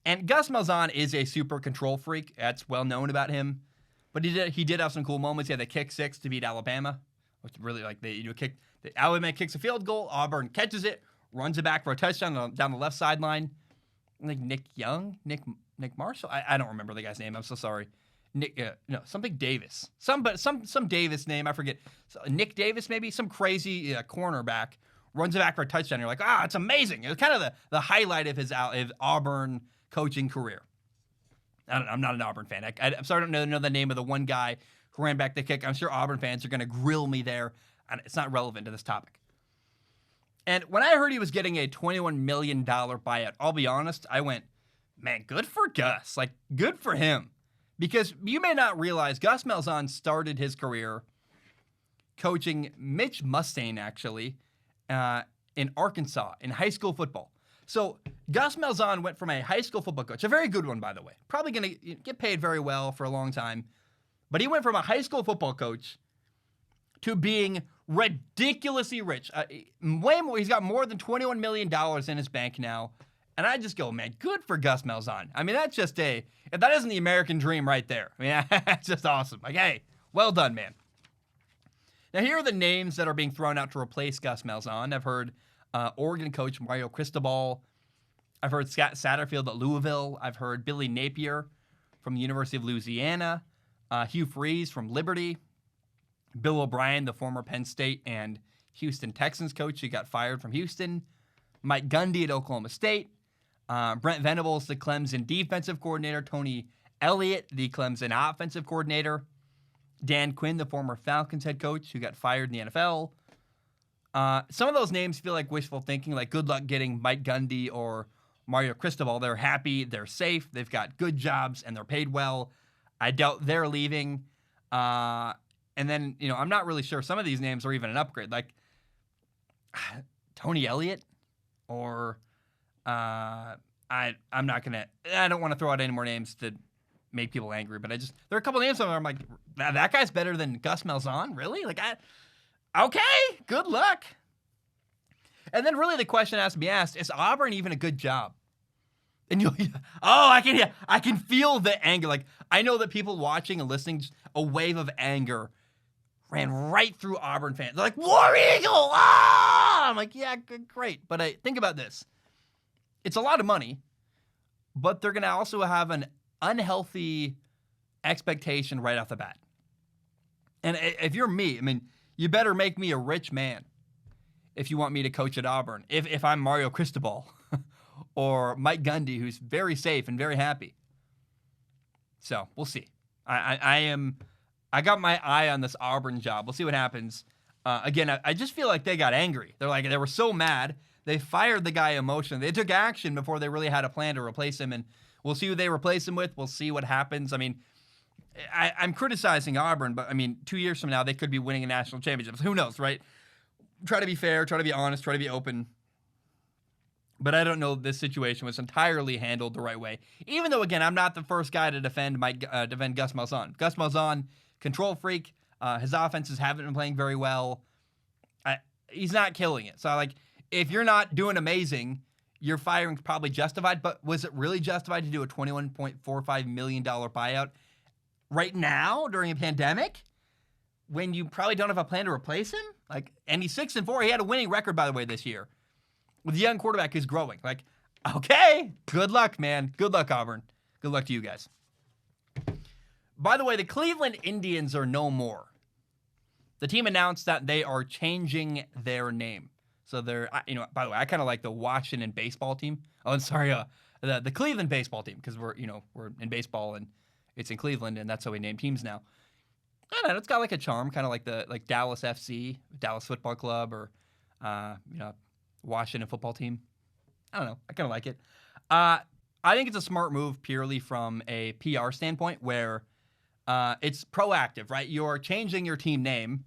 And Gus Malzahn is a super control freak. That's well known about him. But he did have some cool moments. He had the kick six to beat Alabama, which really Alabama kicks a field goal. Auburn catches it, runs it back for a touchdown down the left sideline. I think Nick Marshall. I don't remember the guy's name. I'm so sorry. Something Davis. Some Davis name, I forget. So, Nick Davis, maybe some crazy cornerback runs it back for a touchdown. You're like, it's amazing. It was kind of the highlight of his Auburn coaching career. I'm not an Auburn fan. I'm sorry, I don't know the name of the one guy who ran back the kick. I'm sure Auburn fans are going to grill me there, and it's not relevant to this topic. And when I heard he was getting a $21 million buyout, I'll be honest, I went, man, good for Gus. Like, good for him. Because you may not realize Gus Malzahn started his career coaching Mitch Mustain, actually, in Arkansas in high school football. So Gus Malzahn went from a high school football coach, a very good one, by the way, probably going to get paid very well for a long time, but he went from a high school football coach to being ridiculously rich. Way more. He's got more than $21 million in his bank now. And I just go, man, good for Gus Malzahn. I mean, that's just if that isn't the American dream right there. I mean, that's just awesome. Like, hey, well done, man. Now, here are the names that are being thrown out to replace Gus Malzahn. I've heard Oregon coach Mario Cristobal. I've heard Scott Satterfield at Louisville. I've heard Billy Napier from the University of Louisiana. Hugh Freeze from Liberty. Bill O'Brien, the former Penn State and Houston Texans coach who got fired from Houston. Mike Gundy at Oklahoma State. Brent Venables, the Clemson defensive coordinator. Tony Elliott, the Clemson offensive coordinator. Dan Quinn, the former Falcons head coach who got fired in the NFL. Some of those names feel like wishful thinking, like good luck getting Mike Gundy or Mario Cristobal. They're happy, they're safe, they've got good jobs, and they're paid well. I doubt they're leaving. And then, I'm not really sure some of these names are even an upgrade. Like Tony Elliott or I'm not going to, I don't want to throw out any more names to make people angry, but there are a couple names on there I'm like, that guy's better than Gus Malzahn? Really? Like, okay, good luck. And then really the question has to be asked, is Auburn even a good job? And I can feel the anger. Like, I know that people watching and listening, just a wave of anger ran right through Auburn fans. They're like, War Eagle! Ah! I'm like, yeah, great. But think about this. It's a lot of money, but they're going to also have an unhealthy expectation right off the bat. And if you're me, I mean, you better make me a rich man if you want me to coach at Auburn. If I'm Mario Cristobal or Mike Gundy, who's very safe and very happy. So we'll see. I got my eye on this Auburn job. We'll see what happens. Again, I just feel like they got angry. They were so mad. They fired the guy emotionally. They took action before they really had a plan to replace him. And we'll see who they replace him with. We'll see what happens. I mean, I'm criticizing Auburn, but I mean, 2 years from now, they could be winning a national championship. Who knows, right? Try to be fair, try to be honest, try to be open. But I don't know this situation was entirely handled the right way. Even though, again, I'm not the first guy to defend Gus Malzahn. Gus Malzahn, control freak. His offenses haven't been playing very well. He's not killing it. So, if you're not doing amazing, your firing's probably justified. But was it really justified to do a $21.45 million buyout right now during a pandemic when you probably don't have a plan to replace him? And he's 6-4. He had a winning record, by the way, this year with a young quarterback who's growing. Okay, good luck, man. Good luck, Auburn. Good luck to you guys. By the way, the Cleveland Indians are no more. The team announced that they are changing their name. So they're, by the way, I kind of like the Washington baseball team. Oh, I'm sorry, the Cleveland baseball team, because we're in baseball and it's in Cleveland, and that's how we name teams now. I don't know, it's got a charm, kind of like Dallas FC, Dallas Football Club, or Washington football team. I don't know, I kind of like it. I think it's a smart move purely from a PR standpoint, where it's proactive, right? You're changing your team name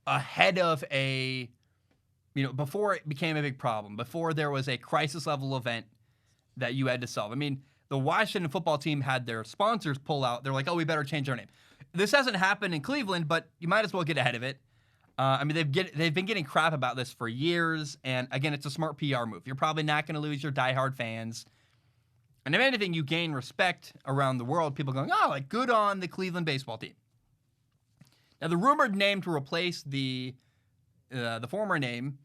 ahead of before it became a big problem, before there was a crisis level event that you had to solve. I mean, the Washington football team had their sponsors pull out. They're like, oh, we better change our name. This hasn't happened in Cleveland, but you might as well get ahead of it. They've been getting crap about this for years, and again, it's a smart PR move. You're probably not going to lose your diehard fans. And if anything, you gain respect around the world. People going, oh, good on the Cleveland baseball team. Now, the rumored name to replace the former name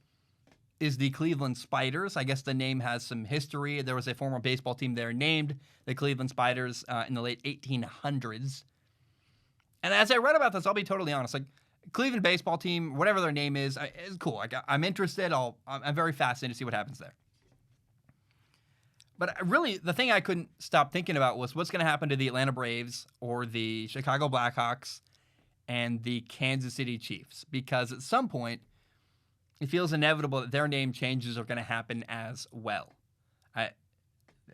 is the Cleveland Spiders. I guess the name has some history. There was a former baseball team there named the Cleveland Spiders in the late 1800s. And as I read about this, I'll be totally honest. Cleveland baseball team, whatever their name is cool. I'm interested. I'm very fascinated to see what happens there. But really, the thing I couldn't stop thinking about was what's going to happen to the Atlanta Braves or the Chicago Blackhawks and the Kansas City Chiefs. Because at some point, it feels inevitable that their name changes are going to happen as well. The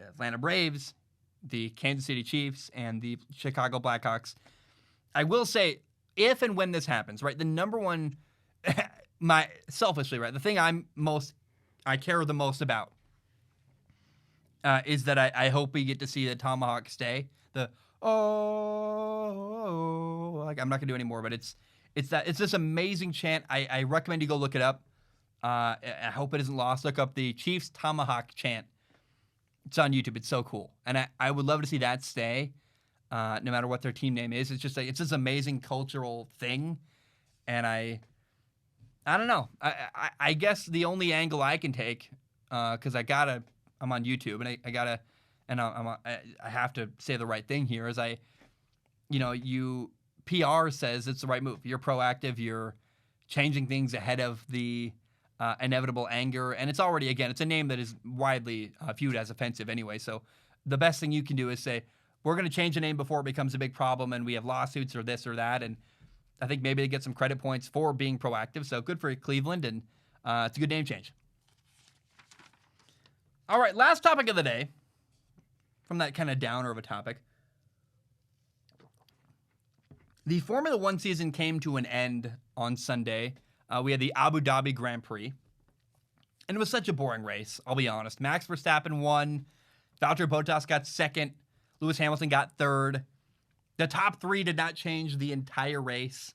Atlanta Braves, the Kansas City Chiefs, and the Chicago Blackhawks. I will say, if and when this happens, right, the number one, selfishly, right, the thing I care the most about is that I hope we get to see the Tomahawk stay. I'm not gonna do any more, but it's this amazing chant. I recommend you go look it up. I hope it isn't lost. Look up the Chiefs Tomahawk chant. It's on YouTube. It's so cool, and I would love to see that stay. No matter what their team name is, it's just it's this amazing cultural thing, and I don't know. I guess the only angle I can take, because I'm on YouTube and I have to say the right thing here, is PR says it's the right move. You're proactive. You're changing things ahead of the inevitable anger, and it's already, again, it's a name that is widely viewed as offensive anyway. So the best thing you can do is say, we're going to change the name before it becomes a big problem and we have lawsuits or this or that. And I think maybe they get some credit points for being proactive. So good for Cleveland, and it's a good name change. All right, last topic of the day, from that kind of downer of a topic. The Formula One season came to an end on Sunday. We had the Abu Dhabi Grand Prix. And it was such a boring race, I'll be honest. Max Verstappen won. Valtteri Bottas got second. Lewis Hamilton got third. The top three did not change the entire race.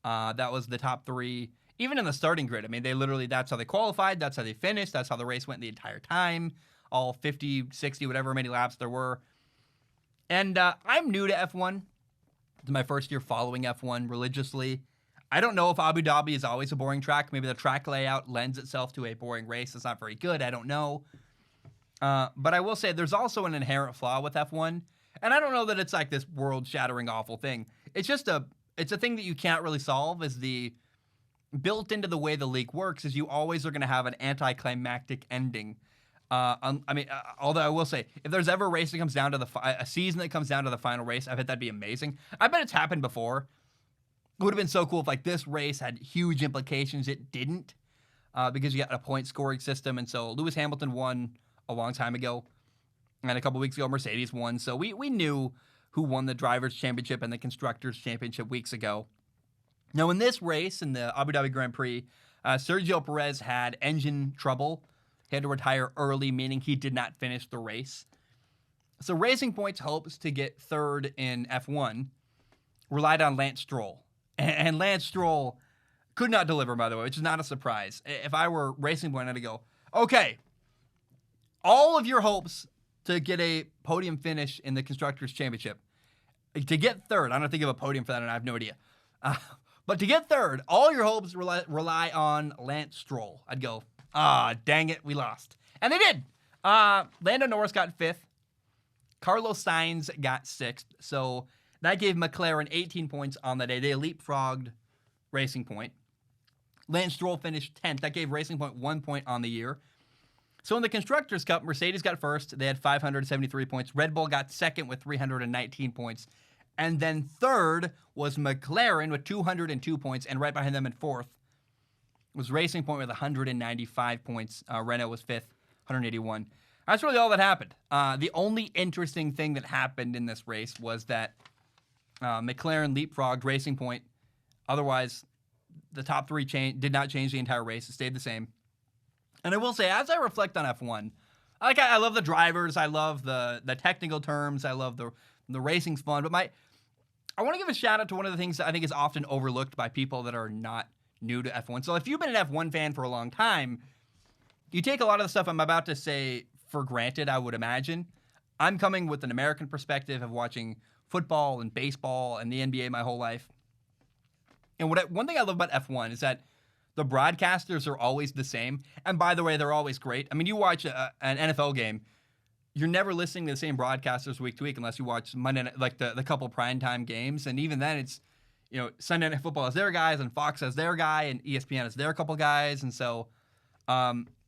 That was the top three. Even in the starting grid, I mean, that's how they qualified. That's how they finished. That's how the race went the entire time. All 50, 60, whatever many laps there were. And I'm new to F1. It's my first year following F1 religiously. I don't know if Abu Dhabi is always a boring track. Maybe the track layout lends itself to a boring race. It's not very good. I don't know. But I will say there's also an inherent flaw with F1. And I don't know that it's like this world-shattering awful thing. It's a thing that you can't really solve. Is the built into the way the league works is you always are going to have an anticlimactic ending. Although I will say, if there's ever a race that comes down to a season that comes down to the final race, I bet that'd be amazing. I bet it's happened before. It would have been so cool if like this race had huge implications. It didn't, because you got a point scoring system. And so Lewis Hamilton won a long time ago. And a couple weeks ago, Mercedes won. So we knew who won the Drivers' Championship and the Constructors' Championship weeks ago. Now, in this race, in the Abu Dhabi Grand Prix, Sergio Perez had engine trouble. He had to retire early, meaning he did not finish the race. So Racing Point's hopes to get third in F1 relied on Lance Stroll. And Lance Stroll could not deliver, by the way, which is not a surprise. If I were Racing Point, I'd go, okay, all of your hopes to get a podium finish in the Constructors' Championship, to get third, I don't think of a podium for that, and I have no idea. But to get third, all your hopes rely on Lance Stroll. I'd go, dang it, we lost. And they did. Lando Norris got fifth. Carlos Sainz got sixth. So that gave McLaren 18 points on the day. They leapfrogged Racing Point. Lance Stroll finished 10th. That gave Racing Point 1 point on the year. So in the Constructors' Cup, Mercedes got first. They had 573 points. Red Bull got second with 319 points. And then third was McLaren with 202 points. And right behind them in fourth was Racing Point with 195 points. Renault was fifth, 181. That's really all that happened. The only interesting thing that happened in this race was that McLaren leapfrogged Racing Point. Otherwise, the top three did not change the entire race. It stayed the same. And I will say, as I reflect on F1, I love the drivers. I love the technical terms. I love the racing's fun. But I want to give a shout out to one of the things that I think is often overlooked by people that are not new to F1. So if you've been an F1 fan for a long time, you take a lot of the stuff I'm about to say for granted, I would imagine. I'm coming with an American perspective of watching football and baseball and the NBA my whole life. And one thing I love about F1 is that the broadcasters are always the same. And by the way, they're always great. I mean, you watch an NFL game, you're never listening to the same broadcasters week to week unless you watch Monday, like the couple primetime games. And even then, it's, Sunday Night Football has their guys and Fox has their guy and ESPN has their couple guys. And so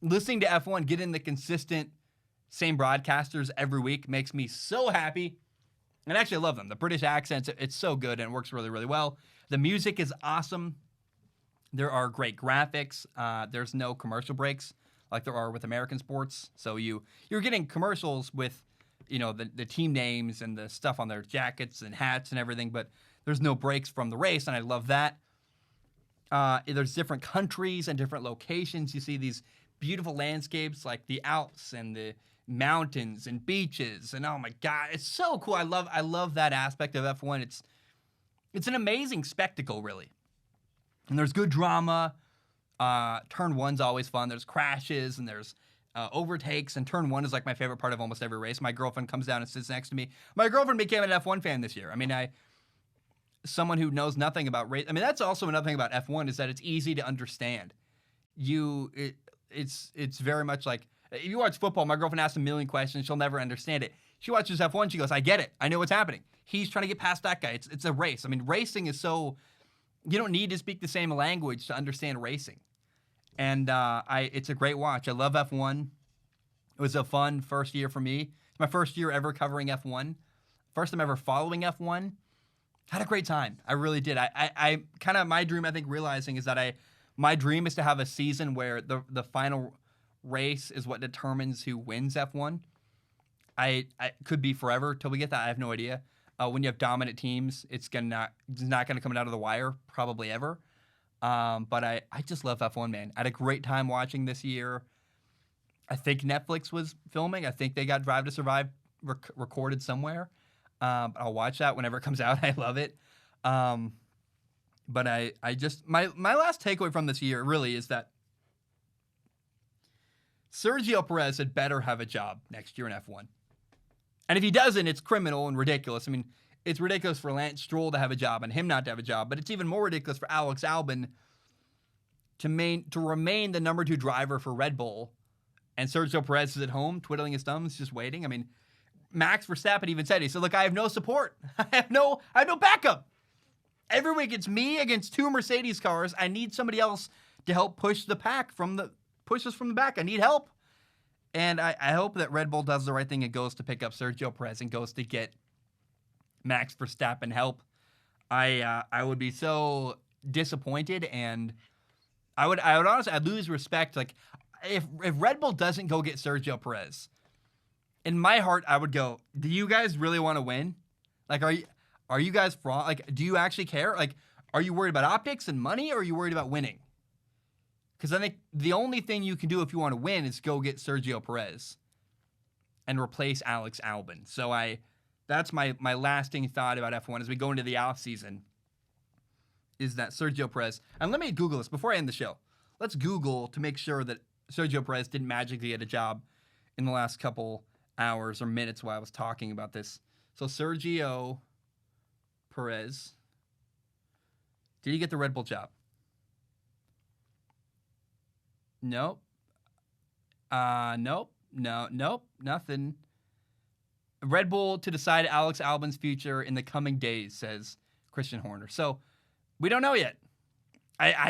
listening to F1, getting the consistent same broadcasters every week makes me so happy. And actually, I love them. The British accents, it's so good and it works really, really well. The music is awesome. There are great graphics. There's no commercial breaks like there are with American sports. So you're getting commercials with, the team names and the stuff on their jackets and hats and everything, but there's no breaks from the race, and I love that. There's different countries and different locations. You see these beautiful landscapes like the Alps and the mountains and beaches, and oh my God, it's so cool. I love that aspect of F1. It's an amazing spectacle, really. And there's good drama. Turn one's always fun. There's crashes and there's overtakes. And turn one is like my favorite part of almost every race. My girlfriend comes down and sits next to me. My girlfriend became an F1 fan this year. I mean, someone who knows nothing about race. I mean, that's also another thing about F1 is that it's easy to understand. It's very much like if you watch football. My girlfriend asks a million questions. She'll never understand it. She watches F1. She goes, I get it. I know what's happening. He's trying to get past that guy. It's a race. I mean, racing is so. You don't need to speak the same language to understand racing. And it's a great watch. I love F1. It was a fun first year for me. It's my first year ever covering F1. First time ever following F1. Had a great time. I really did. I kind of, my dream, I think, realizing is that my dream is to have a season where the final race is what determines who wins F1. I could be forever till we get that. I have no idea. When you have dominant teams, it's not gonna come down to the wire probably ever. But I just love F1, man. I had a great time watching this year. I think Netflix was filming. I think they got Drive to Survive recorded somewhere. I'll watch that whenever it comes out. I love it. But I just my last takeaway from this year really is that Sergio Perez had better have a job next year in F1. And if he doesn't, it's criminal and ridiculous. I mean, it's ridiculous for Lance Stroll to have a job and him not to have a job, but it's even more ridiculous for Alex Albon to remain the number 2 driver for Red Bull. And Sergio Perez is at home twiddling his thumbs, just waiting. I mean, Max Verstappen even said, he said, look, I have no support. I have no backup. Every week it's me against 2 Mercedes cars. I need somebody else to help push us from the back. I need help. And I hope that Red Bull does the right thing and goes to pick up Sergio Perez and goes to get Max Verstappen help. I would be so disappointed, and I would honestly, I'd lose respect. Like if Red Bull doesn't go get Sergio Perez, in my heart I would go, do you guys really want to win? Like are you guys fraud? Like, do you actually care? Like, are you worried about optics and money, or are you worried about winning? Because I think the only thing you can do if you want to win is go get Sergio Perez and replace Alex Albon. So that's my lasting thought about F1 as we go into the offseason, is that Sergio Perez, and let me Google this before I end the show. Let's Google to make sure that Sergio Perez didn't magically get a job in the last couple hours or minutes while I was talking about this. So Sergio Perez, did he get the Red Bull job? Nope. Nope. Nothing. Red Bull to decide Alex Albon's future in the coming days, says Christian Horner. So we don't know yet. It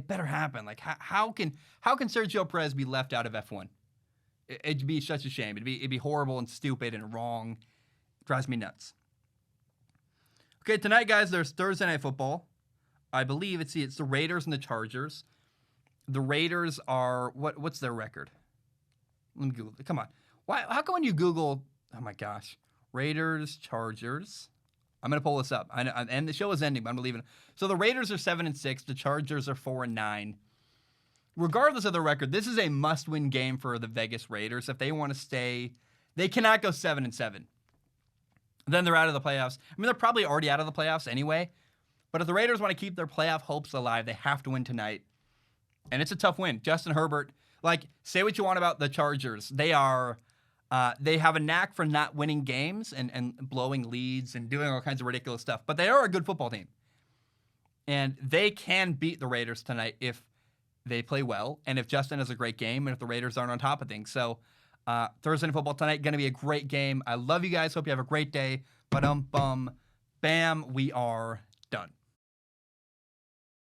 better happen. Like how can Sergio Perez be left out of F1? It'd be such a shame. It'd be horrible and stupid and wrong. It drives me nuts. Okay, tonight, guys, there's Thursday Night Football. I believe it's the Raiders and the Chargers. The Raiders are what's their record? Let me Google it. Come on. Why? How come when you Google? Oh my gosh, Raiders, Chargers. I'm gonna pull this up. And the show is ending, but I'm leaving. So the Raiders are 7-6. The Chargers are 4-9. Regardless of the record, this is a must-win game for the Vegas Raiders. If they want to stay, they cannot go 7-7. Then they're out of the playoffs. I mean, they're probably already out of the playoffs anyway. But if the Raiders want to keep their playoff hopes alive, they have to win tonight. And it's a tough win. Justin Herbert, like, say what you want about the Chargers. They have a knack for not winning games and blowing leads and doing all kinds of ridiculous stuff. But they are a good football team. And they can beat the Raiders tonight if they play well and if Justin has a great game and if the Raiders aren't on top of things. So Thursday Night Football tonight, going to be a great game. I love you guys. Hope you have a great day. Bam, we are done.